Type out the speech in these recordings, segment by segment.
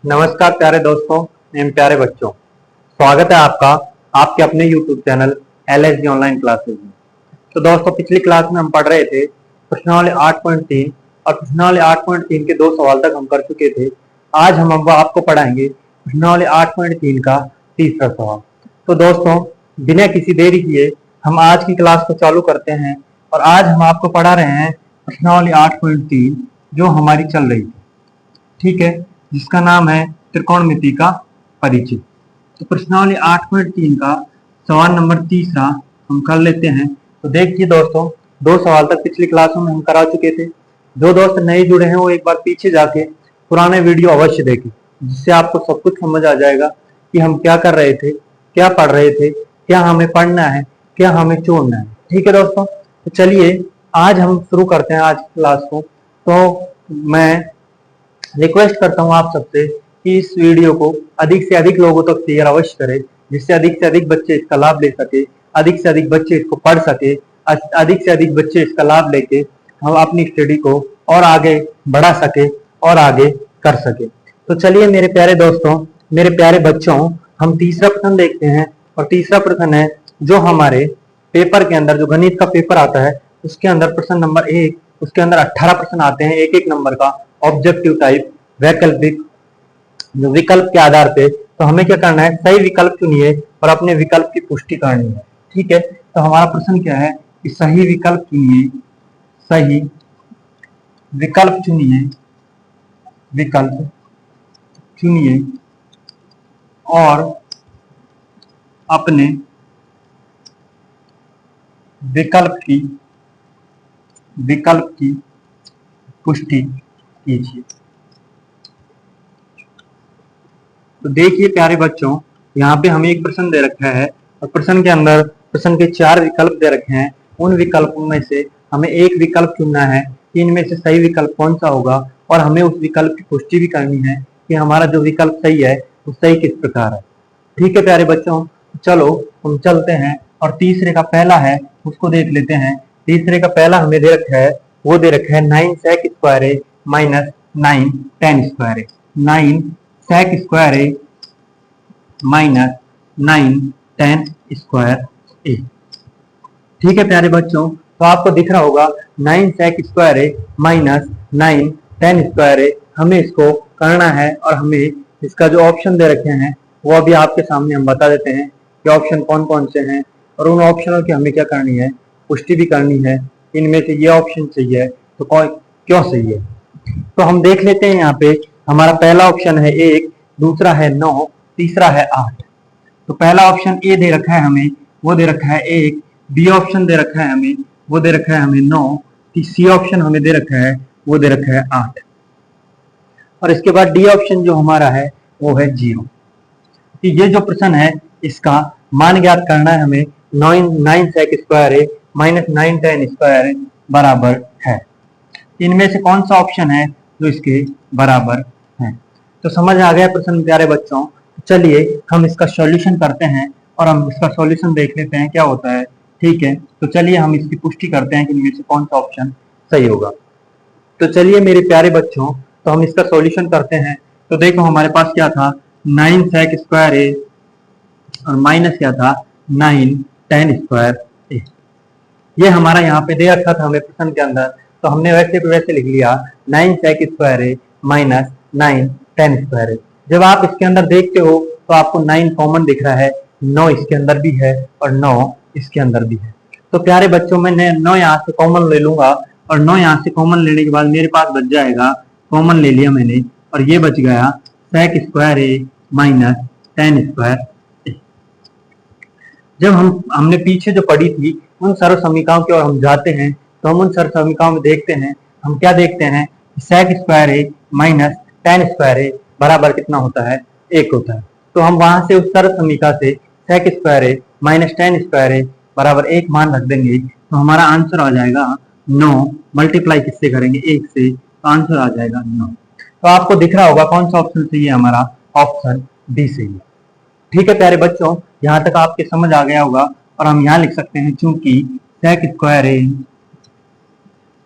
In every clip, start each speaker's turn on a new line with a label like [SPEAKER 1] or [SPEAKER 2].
[SPEAKER 1] नमस्कार प्यारे दोस्तों एवं प्यारे बच्चों। स्वागत है आपका आपके अपने YouTube channel LSD online classes में। तो दोस्तों पिछली क्लास में हम पढ़ रहे थे प्रश्नावली 8.3 और प्रश्नावली 8.3 के 2 सवाल तक हम कर चुके थे। आज हम अब आपको पढ़ाएंगे प्रश्नावली 8.3 का तीसरा सवाल। तो दोस्तों बिना किसी देरी किए हम आज की क्लास को चालू करते हैं और आज हम आपको पढ़ा रहे हैं प्रश्नावली 8.3 जो हमारी चल रही थी, ठीक है, जिसका नाम है त्रिकोणमिति का परिचय। तो प्रश्नावली 8.3 का सवाल नंबर तीसरा हम कर लेते हैं। तो देखिए दोस्तों 2 सवाल तक पिछली क्लासों में हम करा चुके थे। जो दोस्त नए जुड़े हैं वो एक बार पीछे जाके पुराने वीडियो अवश्य देखें, जिससे आपको सब कुछ समझ आ जाएगा कि हम क्या कर रहे थे, क्या पढ़ रहे थे, क्या हमें पढ़ना है, क्या हमें छोड़ना है। ठीक है दोस्तों, तो चलिए आज हम शुरू करते हैं आज की क्लास को। तो मैं रिक्वेस्ट करता हूं आप सबसे कि इस वीडियो को अधिक से अधिक लोगों तक शेयर अवश्य करें, जिससे अधिक से अधिक बच्चे इसका लाभ ले सके, अधिक से अधिक बच्चे इसको पढ़ सके, अधिक से अधिक बच्चे इसका लाभ लेके हम अपनी स्टडी को और आगे बढ़ा सके और आगे कर सके। तो चलिए मेरे प्यारे दोस्तों, मेरे प्यारे बच्चों, हम तीसरा प्रश्न देखते हैं। और तीसरा प्रश्न है जो हमारे पेपर के अंदर, जो गणित का पेपर आता है उसके अंदर प्रश्न नंबर 1, उसके अंदर 18 प्रश्न आते हैं एक एक नंबर का, ऑब्जेक्टिव टाइप, वैकल्पिक, जो विकल्प के आधार पे। तो हमें क्या करना है, सही विकल्प चुनिए और अपने विकल्प की पुष्टि करनी है। ठीक है, तो हमारा प्रश्न क्या है कि सही विकल्प चुनिए, सही विकल्प चुनिए, विकल्प चुनिए और अपने विकल्प की पुष्टि कीजिए। तो देखिए प्यारे बच्चों, यहाँ पे हमें एक प्रश्न दे रखा है और प्रश्न के अंदर प्रश्न के 4 विकल्प दे रखे हैं। उन विकल्पों में से हमें एक विकल्प चुनना है कि इनमें से सही विकल्प कौन सा होगा, और हमें उस विकल्प की पुष्टि भी करनी है कि हमारा जो विकल्प सही है वो सही किस प्रकार है। ठीक है प्यारे बच्चों, चलो हम चलते हैं और तीसरे का पहला है उसको देख लेते हैं। तीसरे का पहला हमें दे रखा है, वो दे रखा है 9 sec square a minus 9 tan square A, 9 sec square a minus 9 tan square ए। ठीक है प्यारे बच्चों, तो आपको दिख रहा होगा 9 sec square a minus 9 tan square ए। हमें इसको करना है और हमें इसका जो ऑप्शन दे रखे हैं वो अभी आपके सामने हम बता देते हैं कि ऑप्शन कौन कौन से हैं, और उन ऑप्शनों की हमें क्या करनी है, पुष्टि भी करनी है। इनमें से ये ऑप्शन सही है तो क्यों सही है। तो हम देख लेते हैं, यहाँ पे हमारा पहला ऑप्शन है 1, दूसरा है 9, तीसरा है 8। तो पहला ऑप्शन ए दे रखा है हमें, वो दे रखा है 1, बी ऑप्शन दे रखा है हमें, वो दे रखा है हमें 9, सी ऑप्शन हमें दे रखा है, वो दे रखा है 8, और इसके बाद डी ऑप्शन जो हमारा है वो है 0। ये जो प्रश्न है इसका मान ज्ञात करना है हमें। 9 sec square a minus 9 tan square a बराबर है। इनमें से कौन सा ऑप्शन है जो इसके बराबर है। तो समझ आ गया प्रश्न प्यारे बच्चों। चलिए हम इसका सॉल्यूशन करते हैं और हम इसका सॉल्यूशन देख लेते हैं क्या होता है। ठीक है, तो चलिए हम इसकी पुष्टि करते हैं कि इनमें से कौन सा ऑप्शन सही होगा। तो चलिए मेरे प्यारे बच्चों, तो हम इसका सॉल्यूशन करते हैं। तो देखो हमारे पास क्या था, 9 sec स्क्वायर ए और माइनस क्या था, 9 tan स्क्वायर ए। ये हमारा यहाँ पे दे रखा था हमें प्रश्न के अंदर, तो हमने वैसे पे वैसे लिख लिया 9 sec square a minus 9 tan square ए। जब आप इसके अंदर देखते हो तो आपको 9 कॉमन दिख रहा है, 9 इसके अंदर भी है और 9 इसके अंदर भी है। तो प्यारे बच्चों मैं 9 यहाँ से कॉमन ले लूंगा, और 9 यहाँ से कॉमन लेने के बाद मेरे पास बच जाएगा, कॉमन ले लिया मैंने, और ये बच गया sec square a minus tan square ए। जब हमने पीछे जो पढ़ी थी उन सर्व समीकरणों की ओर हम जाते हैं, तो हम उन सर्व समीकरणों में देखते हैं, हम क्या देखते हैं, sec square a minus tan square a बराबर कितना होता है, 1 होता है। तो हम वहां से उस सर्व समीकरण से sec square a minus tan square a बराबर 1 मान रख देंगे, तो हमारा आंसर आ जाएगा 9, मल्टीप्लाई किससे करेंगे, 1 से, तो आंसर आ जाएगा 9। तो आपको दिख रहा होगा कौन सा ऑप्शन सही है, हमारा ऑप्शन डी सही है। ठीक है प्यारे बच्चों, यहाँ तक आपके समझ आ गया होगा। और हम यहाँ लिख सकते हैं, चूंकि sec square a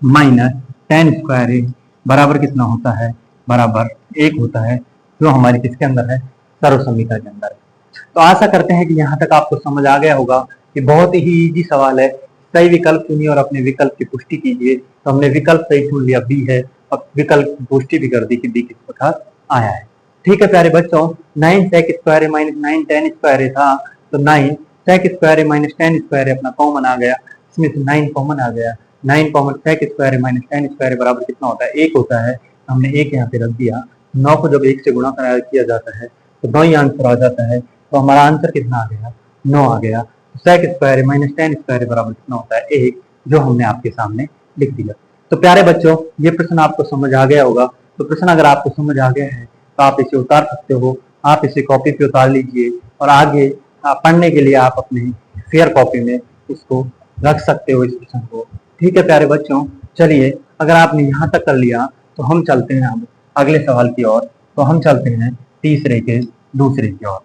[SPEAKER 1] minus tan square a बराबर कितना होता है, बराबर 1 होता है, जो हमारी किसके अंदर है, सर्वसम्मिता के अंदर है। तो आशा करते हैं कि यहाँ तक आपको समझ आ गया होगा कि बहुत ही इजी सवाल है। सही विकल्प चुनिए और अपने विकल्प की पुष्टि कीजिए। तो हमने विकल्प सही चुन लिया, बी है, और विकल्प की पुष्टि भी कर दी कि बी किस प्रकार आया है। ठीक है प्यारे बच्चों, 9 sec square minus 9 tan square था, तो 9 sec square minus tan square अपना कॉमन आ गया, इसमें से 9 कॉमन आ गया। 9 common sec square minus tan square बराबर कितना होता है, 1 होता है। हमने 1 यहाँ पे रख दिया। 9 को जब 1 से गुणा किया जाता है तो 9 ही आंसर आ जाता है। तो हमारा आंसर कितना आ गया, 9 आ गया। sec square minus tan square बराबर कितना होता है, 1, जो हमने आपके सामने लिख दिया। तो प्यारे बच्चों, ये प्रश्न आपको समझ आ गया होगा। तो प्रश्न अगर आपको समझ आ गया है तो आप इसे उतार सकते हो, आप इसे कॉपी पे उतार लीजिए और आगे पढ़ने के लिए आप अपने फेयर कॉपी में इसको रख सकते हो, इस प्रश्न को। ठीक है प्यारे बच्चों, चलिए अगर आपने यहाँ तक कर लिया तो हम चलते हैं अब अगले सवाल की ओर। तो हम चलते हैं तीसरे के दूसरे की ओर।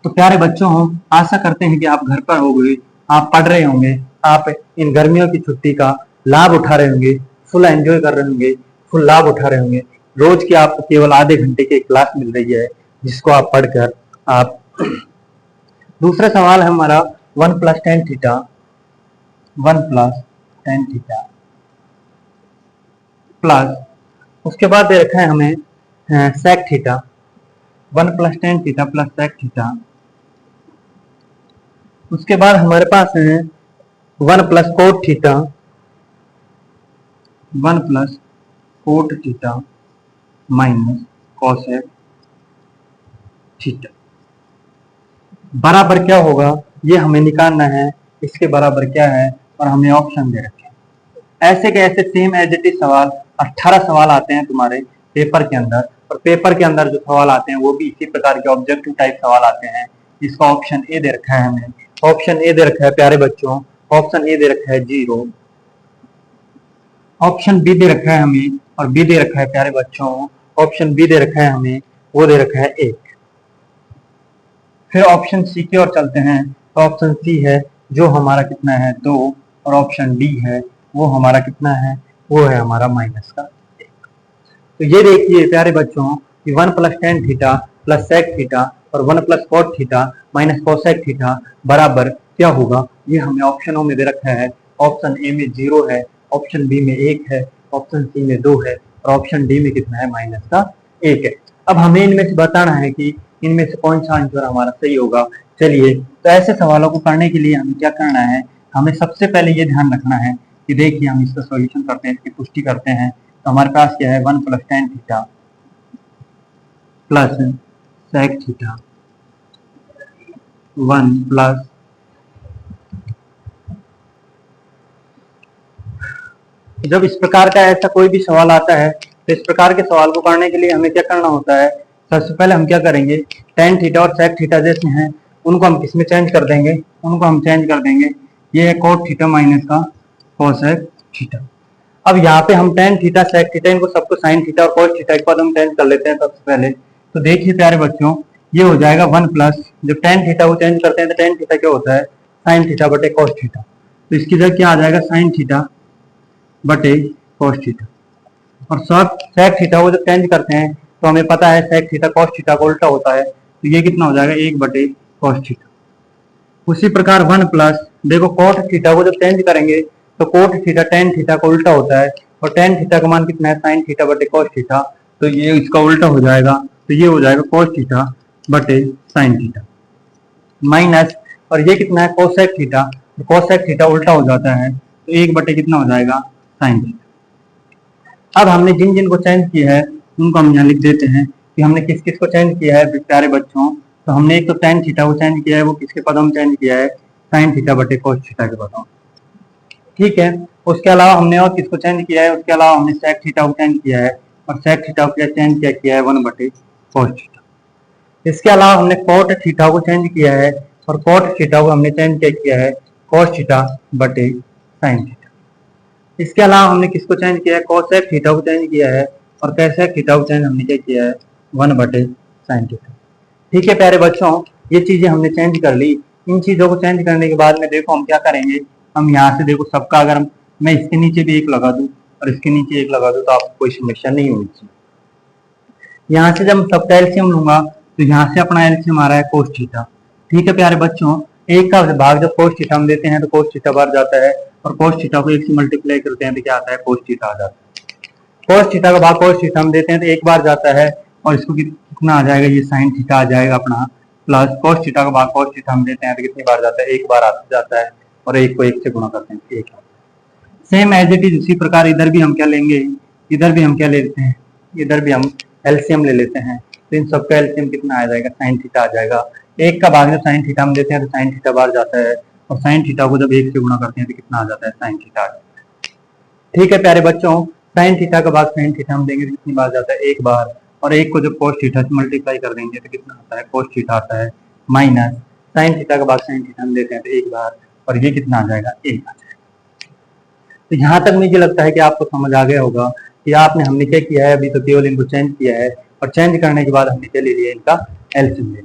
[SPEAKER 1] तो प्यारे बच्चों, आशा करते हैं कि आप घर पर होंगे, आप पढ़ रहे होंगे, आप इन गर्मियों की छुट्टी का लाभ उठा रहे होंगे, फुल एंजॉय कर रहे होंगे, फुल लाभ उठा रहे होंगे। रोज की आपको केवल आधे घंटे की क्लास मिल रही है, जिसको आप पढ़कर आप दूसरा सवाल है हमारा 1 + tan theta, 1 + tan theta plus, उसके बाद दे रखा है हमें sec theta, 1 + tan theta plus sec theta. उसके बाद हमारे पास है 1 + cot theta, 1 + cot theta minus cosec theta बराबर क्या होगा, ये हमें निकालना है। इसके बराबर क्या है और हमें ऑप्शन दे रखे हैं। ऐसे के ऐसे सेम एज इट इज सवाल 18 सवाल आते हैं तुम्हारे पेपर के अंदर, और पेपर के अंदर जो सवाल आते हैं वो भी इसी प्रकार के ऑब्जेक्टिव टाइप सवाल आते हैं। इसका ऑप्शन ए दे रखा है हमें, ऑप्शन ए दे रखा है प्यारे बच्चों, ऑप्शन ए दे रखा है 0, ऑप्शन बी दे रखा है हमें, और बी दे रखा है प्यारे बच्चों, ऑप्शन बी दे रखा है हमें, वो दे रखा है 1। फिर ऑप्शन सी की ओर चलते हैं। तो ऑप्शन सी है जो हमारा कितना है 2, और ऑप्शन डी है वो हमारा कितना है, वो है हमारा -1। तो ये देखिए प्यारे बच्चों कि 1 + tan theta plus sec theta और 1 + cot theta minus cosec theta बराबर क्या होगा, ये हमें ऑप्शनों में दे रखा है। ऑप्शन ए में 0 है, ऑप्शन बी में 1 है, ऑप्शन सी में 2 है, और ऑप्शन डी में कितना है, -1 है। अब हमें इनमें से बताना है कि इनमें से कौन सा आंसर हमारा सही होगा। चलिए, तो ऐसे सवालों को करने के लिए हमें क्या करना है, हमें सबसे पहले ये ध्यान रखना है कि देखिए हम इसका सॉल्यूशन करते हैं, इसकी पुष्टि करते हैं। तो हमारे पास क्या है, 1 + tan theta plus sec theta 1 plus जब इस प्रकार का ऐसा कोई भी सवाल आता है तो इस प्रकार के सवाल को करने के लिए हमें क्या करना होता है, सबसे पहले हम क्या करेंगे, tan थीटा और sec थीटा जैसे हैं उनको हम किसमें चेंज कर देंगे, उनको हम चेंज कर देंगे, ये है cot थीटा माइनस का cosec थीटा। अब यहाँ पे हम tan थीटा sec थीटा इनको सबको sin थीटा और cos थीटा के बाद हम चेंज कर लेते हैं सबसे पहले। तो देखिए प्यारे बच्चों, ये हो जाएगा 1 प्लस, जब tan थीटा को चेंज करते हैं तो tan थीटा क्या होता है, sin थीटा बटे cos थीटा। तो इसकी जगह क्या आ जाएगा, sin थीटा बटे cos थीटा, और sec थीटा को जब चेंज करते हैं तो हमें पता है sec थीटा cos थीटा का उल्टा होता है, तो ये कितना हो जाएगा, 1 बटे cos थीटा। उसी प्रकार 1 प्लस, देखो cot थीटा को जब चेंज करेंगे तो cot थीटा tan थीटा का उल्टा होता है, और tan थीटा का मान कितना है, sin थीटा बटे cos थीटा, तो ये इसका उल्टा हो जाएगा, तो ये हो जाएगा cos थीटा बटे sin थीटा माइनस, और ये कितना है cosec थीटा, तो cosec थीटा उल्टा हो जाता है, तो 1 बटे कितना हो जाएगा, sin थीटा। अब हमने जिन जिन को चेंज किया है उनको हम यहाँ लिख देते हैं कि हमने किस किस को चेंज किया है प्यारे बच्चों। तो हमने एक तो tan थीटा को चेंज किया है, वो किसके पदों में चेंज किया है, sin थीटा बटे cos थीटा के पदों। ठीक है, उसके अलावा हमने और किसको चेंज किया है, उसके अलावा हमने sec थीटा को चेंज किया है, और sec थीटा को चेंज किया है 1 बटे cos थीटा। इसके अलावा हमने cot थीटा को चेंज किया है, और cot थीटा को हमने चेंज किया है cos थीटा बटे sin थीटा। इसके अलावा हमने किसको चेंज किया है, cosec थीटा को चेंज किया है, और cosec थीटा को चेंज हमने क्या किया है, 1 बटे sin थीटा। ठीक है प्यारे बच्चों, ये चीजें हमने चेंज कर ली। इन चीजों को चेंज करने के बाद में देखो हम क्या करेंगे, हम यहाँ से देखो सबका अगर मैं इसके नीचे भी 1 लगा दूं और इसके नीचे 1 लगा दूं तो आपको कोई समस्या नहीं होनी चाहिए। यहाँ से जब सबका एलसीएम लूंगा तो यहाँ से अपना एलसीएम आ रहा है कोस थीटा। ठीक है प्यारे बच्चों, एक का भाग जब कोस थीटा हम देते हैं तो कोस थीटा बाहर जाता है, और कोस थीटा को एक से मल्टीप्लाई करते हैं तो क्या आता है, कोस थीटा आ जाता है। कोस थीटा का भाग कोस थीटा हम देते हैं तो एक बार जाता है, और इसको कितना आ जाएगा, ये साइन थीटा आ जाएगा अपना, प्लस कोस थीटा का भाग कोस थीटा हम देते हैं तो कितनी बार जाता है, एक बार जाता है, और एक को एक से गुणा करते हैं, एक। सेम एज इट इज उसी प्रकार इधर भी हम क्या लेंगे, इधर भी हम क्या ले लेते हैं, इधर भी हम एलसीएम ले लेते हैं, तो इन सबका एलसीएम कितना आ जाएगा, साइन थीटा आ जाएगा। एक का भाग जब साइन थीटा हम देते हैं तो साइन थीटा बाहर जाता है, और साइन थीटा को जब एक से गुणा करते हैं तो कितना आ जाता है, साइन थीटा आ जाता है। ठीक है प्यारे बच्चों, साइन थीटा का भाग साइन थीटा हम देंगे तो कितनी बार जाता है, एक बार, और एक को जब कोस थीटा से मल्टीप्लाई कर देंगे तो कितना आता है, कोस थीटा आता है, माइनस साइन थीटा का भाग साइन थीटा हम देते हैं तो एक बार, और ये कितना आ जाएगा, एक आ जाएगा। तो यहाँ तक मुझे लगता है कि आपको समझ आ गया होगा कि आपने हमने क्या किया है, अभी तो केवल इनको चेंज किया है, और चेंज करने के बाद हमने क्या ले लिया, इनका एलसीएम ले लिया।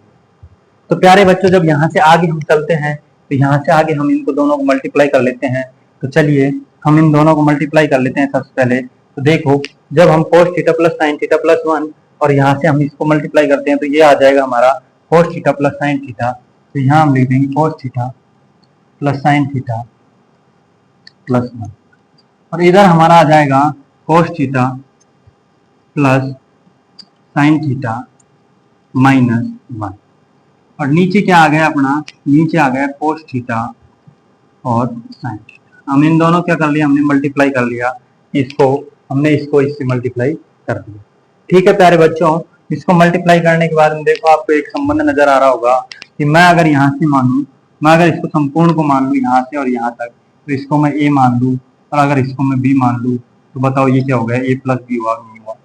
[SPEAKER 1] तो प्यारे बच्चों, जब यहाँ से आगे हम चलते हैं तो यहाँ से आगे हम इनको दोनों को मल्टीप्लाई कर लेते हैं। तो चलिए हम इन दोनों को मल्टीप्लाई कर लेते हैं सबसे पहले। तो देखो, जब हम cos theta plus sin theta plus 1 और यहाँ से हम इसको मल्टीप्लाई करते हैं तो ये आ जाएगा हमारा cos theta plus sin theta. तो यहाँ हम लिख देंगे cos theta plus sin theta plus 1, और इधर हमारा आ जाएगा cos theta plus sin theta minus 1, और नीचे क्या आ गया अपना, नीचे आ गया कोस थीटा और साइन थीटा। हम इन दोनों क्या कर लिया, हमने मल्टीप्लाई कर लिया, इसको हमने इसको इससे मल्टीप्लाई कर दिया। ठीक है प्यारे बच्चों, इसको मल्टीप्लाई करने के बाद हम देखो आपको एक संबंध नजर आ रहा होगा कि मैं अगर यहाँ से मानूं, मैं अगर इसको संपूर्ण को मान लूं यहाँ से और यहाँ तक, तो इसको मैं ए मान लूं, और अगर इसको मैं बी मान लूं, तो बताओ ये क्या हो गया, ए प्लस बी हुआ, नहीं हुआ।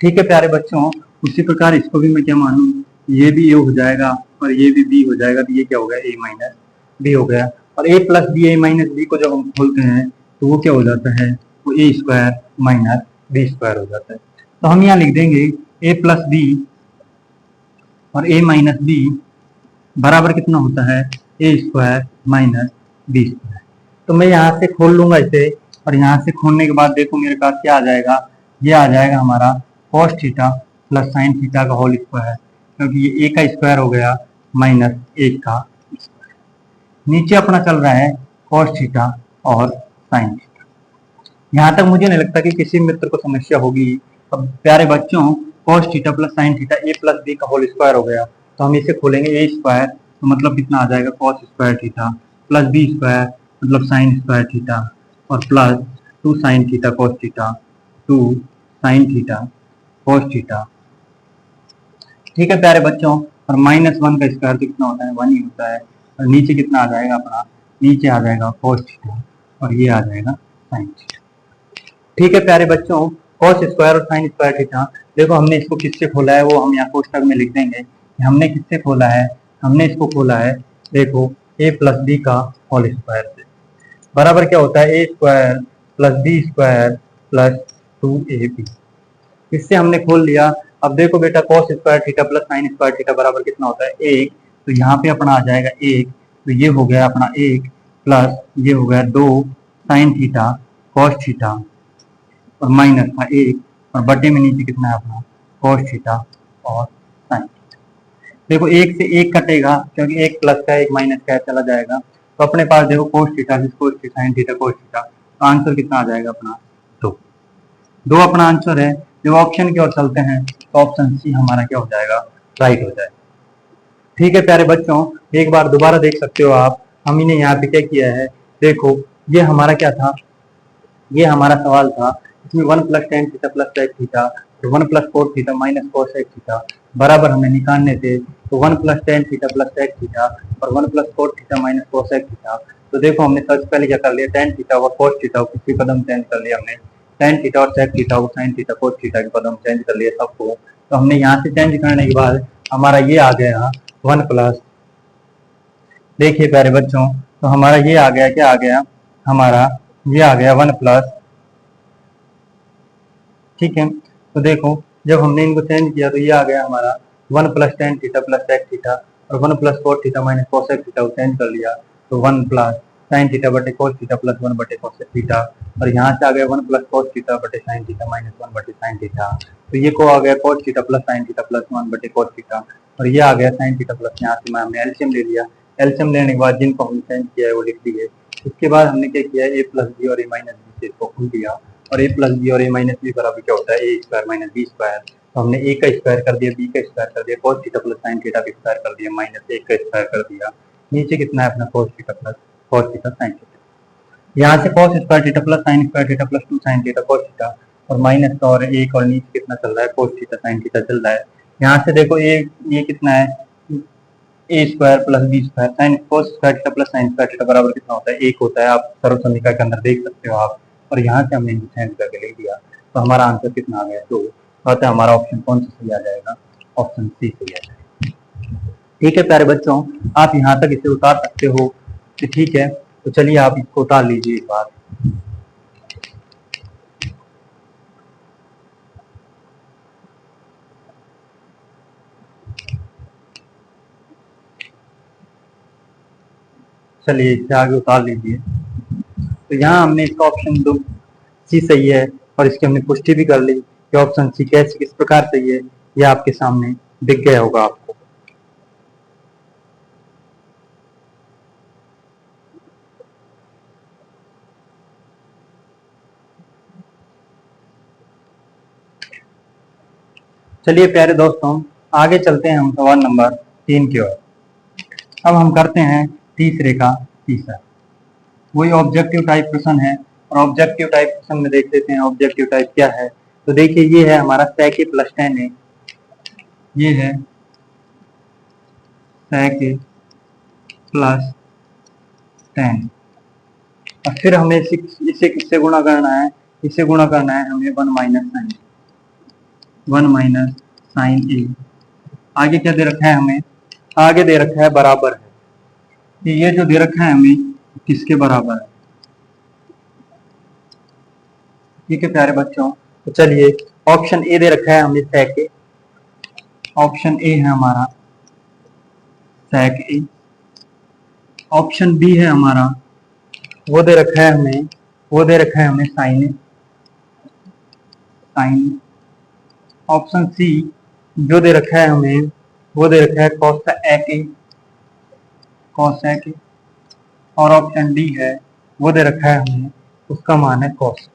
[SPEAKER 1] ठीक है प्यारे बच्चों, उसी प्रकार इसको भी मैं क्या मानूं, ये भी ए हो जाएगा और ये भी बी हो जाएगा, तो ये क्या हो गया, ए माइनस बी हो गया। और ए plus B, A minus B को जब हम खोलते हैं तो वो क्या हो जाता है, वो ए स्क्वायर माइनस बी स्क्वायर हो जाता है। तो हम यहाँ लिख देंगे ए प्लस बी और ए माइनस बी बराबर कितना होता है, a square minus B square. तो मैं यहाँ से खोल लूंगा इसे, और यहाँ से खोलने के बाद देखो मेरे पास क्या आ जाएगा, ये आ जाएगा हमारा cos theta plus sin theta का होल स्क्वायर, क्योंकि ये ए का स्क्वायर हो गया माइनस एक का स्क्वायर। नीचे अपना चल रहा है कॉस थीटा और साइन थीटा। यहाँ तक मुझे नहीं लगता कि किसी मित्र को समस्या होगी। अब प्यारे बच्चों, cos theta plus sin theta a plus b का होल स्क्वायर हो गया, तो हम इसे खोलेंगे ए स्क्वायर, तो मतलब कितना आ जाएगा, cos square theta plus B square मतलब साइन स्क्वायर थीटा, और plus 2 sine theta cos theta, 2 sine theta cos theta. ठीक है प्यारे बच्चों, और माइनस 1 का स्क्वायर तो कितना होता है, 1 ही होता है, और नीचे कितना आ जाएगा अपना, नीचे आ जाएगा कॉस थीटा और ये आ जाएगा साइन थीटा। ठीक है प्यारे बच्चों, कॉस स्क्वायर और साइन स्क्वायर थीटा, देखो हमने इसको किससे खोला है वो हम यहाँ कोष्टक में लिख देंगे कि हमने किससे खोला है, हमने इसको खोला है देखो ए प्लस बी का होल स्क्वायर से, बराबर क्या होता है, a square plus B square plus 2ab। इससे हमने खोल लिया। अब देखो बेटा, cos square theta plus sin square theta बराबर कितना होता है, 1, तो यहाँ पे अपना आ जाएगा 1, तो ये हो गया अपना 1 प्लस ये हो गया 2 साइन थीटा कॉस थीटा और माइनस का 1, और बटे में नीचे कितना है अपना कॉस थीटा और साइन थीटा। देखो 1 से 1 कटेगा क्योंकि 1 प्लस का 1 माइनस का चला जाएगा, तो अपने पास देखो cos theta cos theta sine theta cos theta, तो आंसर कितना आ जाएगा अपना 2 अपना आंसर है। जब ऑप्शन की ओर चलते हैं तो ऑप्शन सी हमारा क्या हो जाएगा, राइट हो जाएगा। ठीक है प्यारे बच्चों, एक बार दोबारा देख सकते हो आप, हम इन्हें यहाँ पे क्या किया है, देखो ये हमारा क्या था, ये हमारा सवाल था, इसमें 1 plus tan theta plus sec theta, तो 1 plus cos theta minus cosec theta बराबर हमें निकालने थे, तो 1 plus tan theta plus sec theta और 1 plus cos theta minus cosec theta. तो देखो हमने सबसे पहले क्या कर लिया, टेन थीटा और कोस थीटा को किसी कदम चेंज कर लिया हमने, टेन थीटा और सेक थीटा को साइन थीटा कोस थीटा के पदम चेंज कर लिया सबको। तो हमने यहाँ से चेंज करने के बाद हमारा ये आ गया 1 प्लस, देखिए प्यारे बच्चों, तो हमारा ये आ गया, क्या आ गया हमारा, ये आ गया 1 प्लस, ठीक है। तो देखो जब हमने इनको चेंज किया तो ये आ गया हमारा 1 plus tan theta plus sec theta और 1 plus cos theta minus cosec theta को चेंज कर लिया, तो 1 प्लस साइन थीटा बटे कोस थीटा प्लस 1 बटे कोस थीटा, और यहाँ से आ गया 1 प्लस कोस थीटा बटे साइन थीटा माइनस 1 बटे साइन थीटा। तो ये को आ गया cos theta plus sin theta plus 1 बटे कोस थीटा, और ये आ गया साइन थीटा प्लस, यहाँ से हमने एलसीएम ले लिया। एलसीएम लेने के बाद जिनको हमने चेंज किया है वो लिख दिए। उसके बाद हमने क्या किया, ए प्लस बी और ए माइनस बी से इसको खोल दिया, और ए प्लस बी और ए माइनस बी बराबर क्या होता है, a square minus B square. तो हमने ए का स्क्वायर कर दिया, बी का स्क्वायर कर दिया, cos theta plus sin theta का स्क्वायर कर दिया, माइनस 1 का स्क्वायर कर दिया। नीचे कितना है अपना cos theta plus cos theta sine theta. यहाँ से कोस square theta plus sin square theta plus 2 sine theta cos theta, और माइनस का और एक, और नीचे कितना चल रहा है, कोस थीटा साइन थीटा चल रहा है। यहाँ से देखो ये कितना है, a square plus B square sin cos square theta plus sin square theta बराबर कितना होता है, 1 होता है। आप सर्व समीकरण के अंदर देख सकते हो आप, और यहाँ से हमने चेंज करके लिख दिया। तो हमारा आंसर कितना आ गया, 2। तो हमारा ऑप्शन कौन सा सही आ जाएगा, ऑप्शन सी सही आ जाएगा। ठीक है प्यारे बच्चों, आप यहाँ तक इसे उतार सकते हो, तो ठीक है। तो चलिए आप इसको उतार लीजिए एक बार। चलिए इससे आगे उतार लीजिए। तो यहाँ हमने इसका ऑप्शन 2 सी सही है, और इसकी हमने पुष्टि भी कर ली कि ऑप्शन सी कैसे किस प्रकार सही है, यह आपके सामने दिख गया होगा आपको। चलिए प्यारे दोस्तों, आगे चलते हैं हम सवाल नंबर 3 की ओर। अब हम करते हैं तीसरे का तीसरा, वही ऑब्जेक्टिव टाइप प्रश्न है। और ऑब्जेक्टिव टाइप प्रश्न में देख लेते हैं ऑब्जेक्टिव टाइप क्या है। तो देखिए ये है हमारा sec a प्लस 10a, ये है sec a प्लस 10, और फिर हमें इसे किससे गुणा करना है, इसे गुणा करना है हमें 1 माइनस साइन ए। आगे क्या दे रखा है हमें, आगे दे रखा है बराबर है। ये जो दे रखा है हमें किसके बराबर है, ठीक है प्यारे बच्चों। तो चलिए ऑप्शन ए दे रखा है हमें sec a, ऑप्शन ए है हमारा sec a। ऑप्शन बी है हमारा, वो दे रखा है हमें, वो दे रखा है हमें साइन ए, साइन। ऑप्शन सी जो दे रखा है हमें, वो दे रखा है cosec a, cosec a। और ऑप्शन डी है, वो दे रखा है हमें, उसका मान है cos।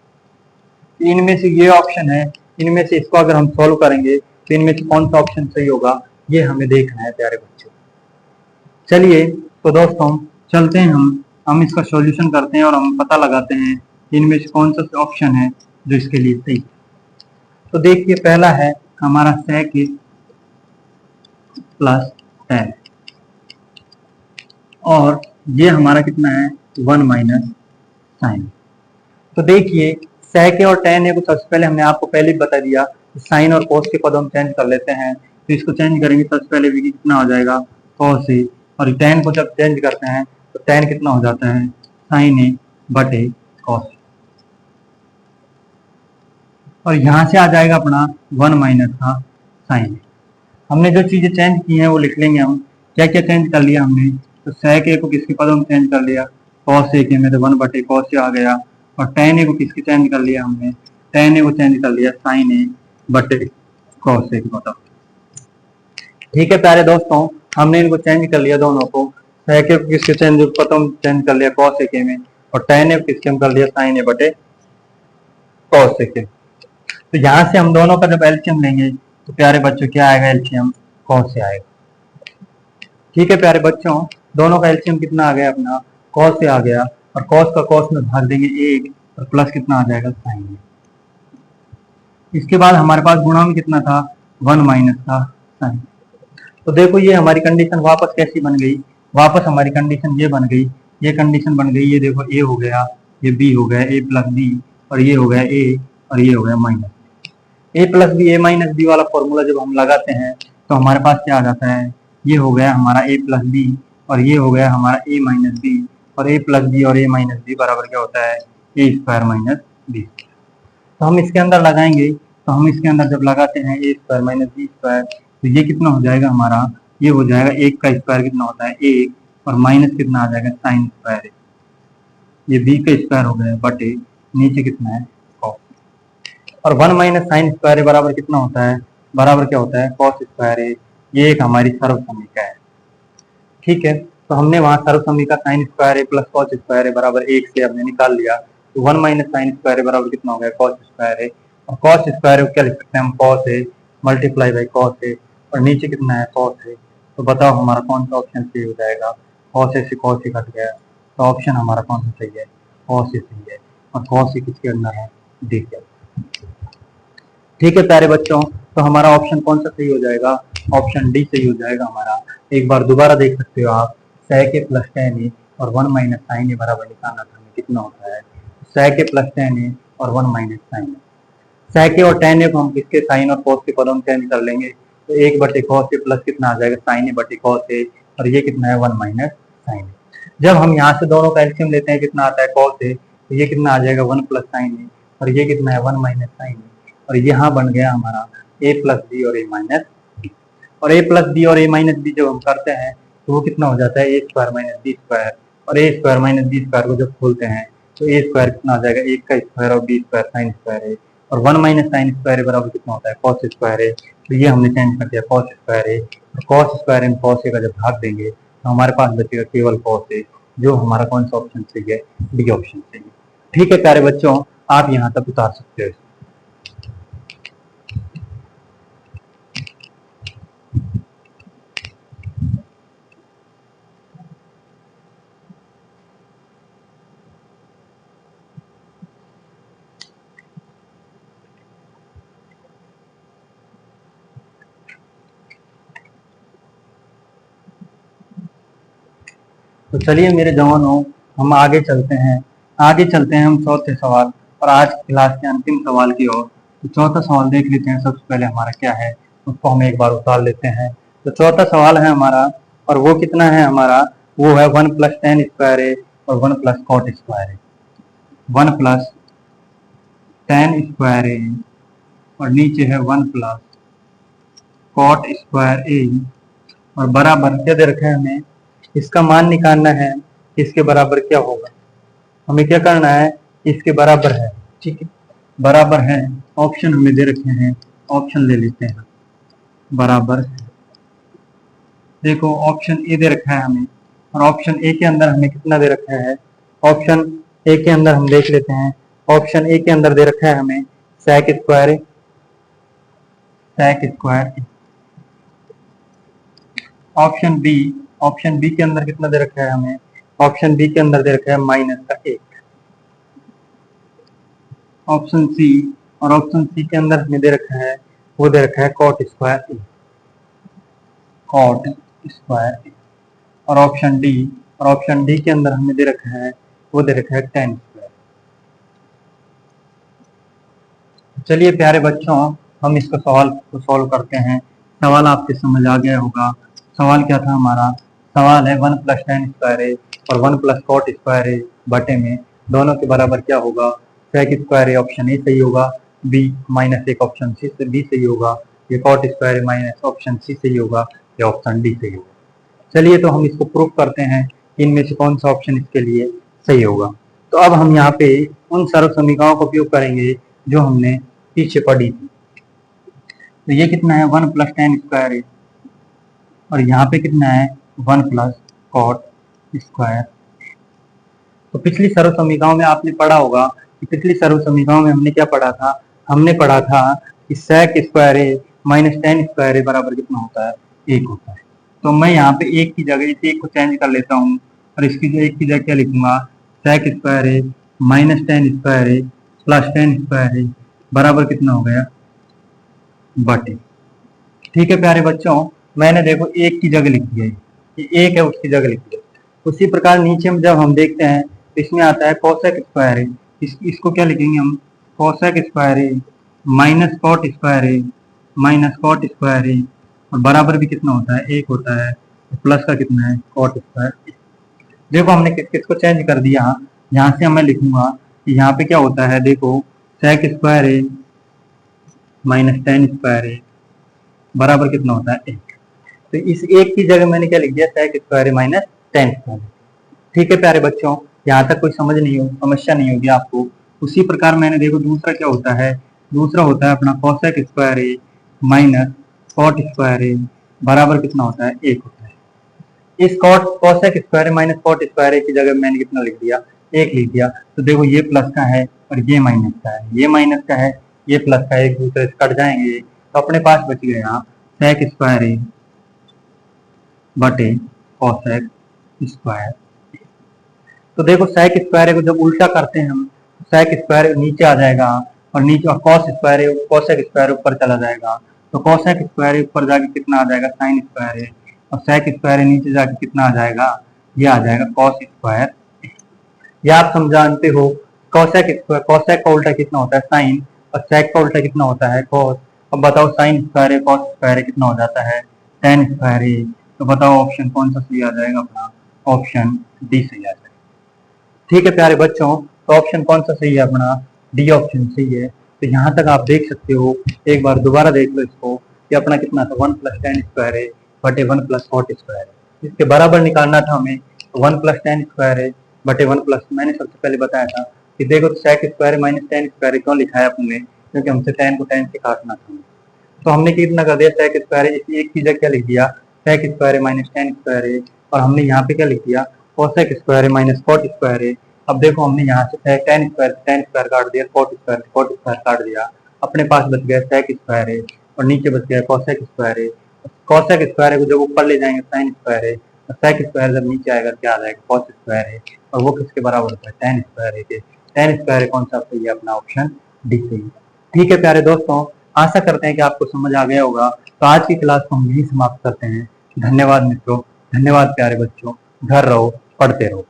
[SPEAKER 1] इनमें से ये ऑप्शन है, इनमें से इसको अगर हम सॉल्व करेंगे तो इनमें से कौन सा ऑप्शन सही होगा, ये हमें देखना है प्यारे बच्चों। चलिए तो दोस्तों चलते हैं हम इसका सॉल्यूशन करते हैं, और हम पता लगाते हैं इनमें से कौन सा ऑप्शन है जो इसके लिए सही है। तो देखिए पहला है हमारा sec a प्लस 10, और ये हमारा कितना है 1 माइनस साइन। तो देखिए sec a और tan a को सबसे पहले हमने आपको पहले ही बता दिया, साइन और cos के पद हम चेंज कर लेते हैं। तो इसको चेंज करेंगे सबसे पहले भी कितना हो जाएगा cos a, और tan को जब चेंज करते हैं तो tan कितना हो जाता है sin a बटे cos। और यहाँ से आ जाएगा अपना 1 माइनस का साइन। हमने जो चीजें चेंज की हैं वो लिख लेंगे हम। क्या क्या चेंज कर लिया हमने, तो sec a को किसके पद में चेंज कर लिया, cos a के में, तो 1 बटे cos a आ गया। और tan a को किसके चेंज कर लिया हमने, tan a को चेंज कर लिया sin a बटे cos a के पद। ठीक है प्यारे दोस्तों, हमने इनको चेंज कर लिया दोनों को। sec a को किसके पद में चेंज कर लिया cos a के में, और tan a को किसके में कर लिया sin a बटे cos a के। तो यहाँ से हम दोनों का जब एलसीएम लेंगे तो प्यारे बच्चों क्या आएगा, एलसीएम cos से आएगा। ठीक है प्यारे बच्चों, दोनों का एलसीएम कितना आ गया अपना cos से आ गया, और cos का cos में भाग देंगे 1, और प्लस कितना आ जाएगा sin में। इसके बाद हमारे पास गुणा में कितना था 1 माइनस का sin। तो देखो ये हमारी कंडीशन वापस कैसी बन गई, वापस हमारी कंडीशन ये बन गई, ये कंडीशन बन गई, ये देखो a हो गया, ये b हो गया, a प्लस बी, और ये हो गया a, और ये हो गया minus. a plus B A minus B वाला फॉर्मूला जब हम लगाते हैं तो हमारे पास क्या आ जाता है, ये हो गया हमारा a प्लस बी, और ये हो गया हमारा a माइनस बी, और a प्लस बी और a माइनस बी बराबर क्या होता है a स्क्वायर माइनस बी। तो हम इसके अंदर लगाएंगे, तो हम इसके अंदर जब लगाते हैं a square minus B square, तो ये कितना हो जाएगा हमारा, ये हो जाएगा 1 का स्क्वायर कितना होता है 1, और माइनस कितना आ जाएगा साइन स्क्वायर। ये b का स्क्वायर हो गया बटे नीचे कितना है cos, और 1 माइनस साइन स्क्वायर बराबर कितना होता है, बराबर क्या होता है cos स्क्वायर है। ये एक हमारी सर्व समीकरण है। ठीक है, तो हमने वहां सर्व समीकरण साइन स्क्वायर है प्लस कॉस स्क्वायर है बराबर 1 से हमने निकाल लिया। तो 1 माइनस साइन स्क्वायर बराबर कितना हो गया cos स्क्वायर है, और cos स्क्वायर को क्या लिख सकते हैं हम, cos है मल्टीप्लाई बाई cos है, और नीचे कितना है cos है। तो बताओ हमारा कौन सा ऑप्शन सही हो जाएगा, cos से cos से कट गया, तो ऑप्शन हमारा कौन सा सही है, cos से सही है, और cos से किसके अंदर है, डी के। ठीक है प्यारे बच्चों, तो हमारा ऑप्शन कौन सा सही हो जाएगा, ऑप्शन डी सही हो जाएगा हमारा। एक बार दोबारा देख सकते हो आप, sec a plus tan a और 1 माइनस साइन ए बराबर निकालना था हमें, कितना होता है sec a plus tan a और 1 minus sine A. sec a और tan a को हम किसके साइन और cos के पदों में चेंज कर लेंगे, तो 1 बटे cos a प्लस कितना आ जाएगा sin a बटे cos a, और ये कितना है 1 माइनस साइन a। जब हम यहाँ से दोनों का एलसीएम लेते हैं कितना आता है cos a, तो ये कितना आ जाएगा 1 प्लस साइन a, और ये कितना है 1 माइनस साइन a, और यहाँ बन गया हमारा a प्लस बी और a माइनस बी। और a प्लस बी और a माइनस बी जब हम करते हैं तो वो कितना हो जाता है a square minus B square, और a square minus B square को जब खोलते हैं तो a स्क्वायर कितना आ जाएगा, 1 का स्क्वायर और b स्क्वायर साइन स्क्वायर है, और 1 माइनस साइन स्क्वायर बराबर कितना होता है cos स्क्वायर है। तो ये हमने चेंज कर दिया cos स्क्वायर है, और cos स्क्वायर इन cos का जब भाग देंगे तो हमारे पास बचेगा केवल cos है, जो हमारा कौन सा ऑप्शन सही है, डी ऑप्शन सही है। ठीक है प्यारे बच्चों, आप यहाँ तक उतार सकते हो। तो चलिए मेरे जवानों, हम आगे चलते हैं, हम चौथे सवाल और आज क्लास के अंतिम सवाल की ओर। तो चौथा सवाल देख लेते हैं, सबसे पहले हमारा क्या है उसको हम एक बार उतार लेते हैं। तो चौथा सवाल है हमारा, और वो कितना है हमारा, वो है 1 प्लस tan स्क्वायर है और 1 प्लस cot स्क्वायर है। 1 प्लस tan स्क्वायर है और नीचे है 1 प्लस cot स्क्वायर ए, और बराबर क्या दे रखा है हमें, इसका मान निकालना है, इसके बराबर क्या होगा, हमें क्या करना है, इसके बराबर है। ठीक है, बराबर है, ऑप्शन हमें दे रखे हैं, ऑप्शन ले लेते हैं। बराबर देखो ऑप्शन ए दे रखा है हमें, और ऑप्शन ए के अंदर हमें कितना दे रखा है, ऑप्शन ए के अंदर हम देख लेते हैं। ऑप्शन ए के अंदर दे रखा है हमें sec स्क्वायर, ऑप्शन बी के अंदर कितना दे रखा है हमें, ऑप्शन बी के अंदर दे रखा है माइनस का 1। ऑप्शन सी, और ऑप्शन सी के अंदर हमें दे रखा है, वो दे रखा है cot स्क्वायर, और ऑप्शन डी के अंदर हमें दे रखा है, वो दे रखा है tan स्क्वायर। चलिए प्यारे बच्चों, हम इसको सवाल को सॉल्व करते हैं। सवाल आपके समझ आ गया होगा। सवाल क्या था हमारा, सवाल है 1 प्लस tan स्क्वायर है और 1 प्लस cot स्क्वायर है बटे में दोनों के बराबर क्या होगा, sec स्क्वायर है, ऑप्शन ए सही होगा, बी माइनस 1 ऑप्शन सी से बी सही होगा, ये cot स्क्वायर है माइनस ऑप्शन सी सही होगा, ये ऑप्शन डी सही होगा। चलिए तो हम इसको प्रूव करते हैं कि इनमें से कौन सा ऑप्शन इसके लिए सही होगा। तो अब हम यहाँ पे उन सर्व समीकरणों का उपयोग करेंगे जो हमने पीछे पढ़ी थी। तो ये कितना है 1 प्लस tan स्क्वायर है, और यहाँ पे कितना है 1 प्लस cot स्क्वायर। तो पिछली सर्व समीकरणों में आपने पढ़ा होगा कि पिछली सर्व समीकरणों में हमने क्या पढ़ा था, हमने पढ़ा था कि sec स्क्वायर है माइनस tan स्क्वायर है बराबर कितना होता है, 1 होता है। तो मैं यहाँ पे एक की जगह इस एक को चेंज कर लेता हूँ, और इसकी जो एक की जगह क्या लिखूंगा, sec स्क्वायर है माइनस tan स्क्वायर है प्लस tan स्क्वायर है बराबर कितना हो गया, बटे। ठीक है प्यारे बच्चों, मैंने देखो एक की जगह लिख दिया है, ये एक है उसकी जगह लिख दिया। उसी प्रकार नीचे में जब हम देखते हैं तो इसमें आता है cosec स्क्वायर है, इसको क्या लिखेंगे हम, cosec स्क्वायर है माइनस cot स्क्वायर है और बराबर भी कितना होता है, 1 होता है, तो प्लस का कितना है cot स्क्वायर। देखो हमने किसको चेंज कर दिया, यहाँ से मैं लिखूंगा कि यहाँ पे क्या होता है, देखो sec स्क्वायर है माइनस tan स्क्वायर है बराबर कितना होता है, 1। तो इस एक की जगह मैंने क्या लिख दिया, sec square minus tan square. ठीक है प्यारे बच्चों, यहाँ तक कोई समस्या नहीं होगी आपको। उसी प्रकार मैंने देखो दूसरा क्या होता है, दूसरा होता है अपना cosec square a minus cot square a बराबर कितना होता है, 1 होता है। इस cosec square minus cot square a की जगह मैंने कितना लिख दिया, 1 लिख दिया। तो देखो ये प्लस का है और ये माइनस का है, ये माइनस का है, ये प्लस का है, एक दूसरे से कट जाएंगे। तो अपने पास बच गया सेक स्क्वायर ए बटे कोसेक स्क्वायर। तो देखो सेक स्क्वायर को जब उल्टा करते हैं हम, सेक स्क्वायर नीचे आ जाएगा और नीचे और कॉस स्क्वायर कोसेक स्क्वायर ऊपर चला जाएगा। तो कोसेक स्क्वायर ऊपर जाके कितना आ जाएगा, साइन स्क्वायर है, और सेक स्क्वायर नीचे जाके कितना आ जाएगा, ये आ जाएगा कॉस स्क्वायर। ये आप समझाते हो, कोसेक का उल्टा कितना होता है, साइन, और सेक का उल्टा कितना होता है, कॉस। अब बताओ साइन स्क्वायर है कॉस स्क्वायर कितना हो जाता है, टेन स्क्वायर है। तो बताओ ऑप्शन कौन सा सही आ जाएगा अपना, ऑप्शन डी सही आ जाएगा। ठीक है प्यारे बच्चों, तो ऑप्शन कौन सा सही है अपना, डी ऑप्शन सही है। तो यहाँ तक आप देख सकते हो, एक बार दोबारा देख लो इसको, ये अपना कितना था 1 + 10 स्क्वायर है बटे 1 + कॉट स्क्वायर है। इसके बराबर निकालना था हमें, 1 + 10 स्क्वायर है बटे 1 प्लस, मैंने सबसे पहले बताया था कि देखो सेक स्क्वायर माइनस 10 स्क्वायर क्यों लिखा है अपने, क्योंकि हमसे 10 को 10 से काटना था। तो हमने कितना कर दिया, सेक स्क्वायर एक की जगह क्या लिख दिया, सेक स्क्वायर माइनस 10 स्क्वायर है, और हमने यहाँ पे क्या लिख दिया, cosec square minus cot square है। अब देखो हमने यहाँ से 10 स्क्वायर काट दिया, कॉट स्क्वायर काट दिया, अपने पास बच गया सेक स्क्वायर है और नीचे बच गया कोसेक स्क्वायर है। कोसेक स्क्वायर को जब ऊपर ले जाएंगे साइन स्क्वायर है, और सेक स्क्वायर जब नीचे आएगा क्या आ जाएगा, कॉस स्क्वायर है, और वो किसके बराबर होता है, टेन स्क्वायर है। टेन स्क्वायर कौन सा सही है अपना, ऑप्शन डी सही है। ठीक है प्यारे दोस्तों, आशा करते हैं कि आपको समझ आ गया होगा। तो आज की क्लास को हम यही समाप्त करते हैं। धन्यवाद मित्रों, धन्यवाद प्यारे बच्चों, घर रहो, पढ़ते रहो।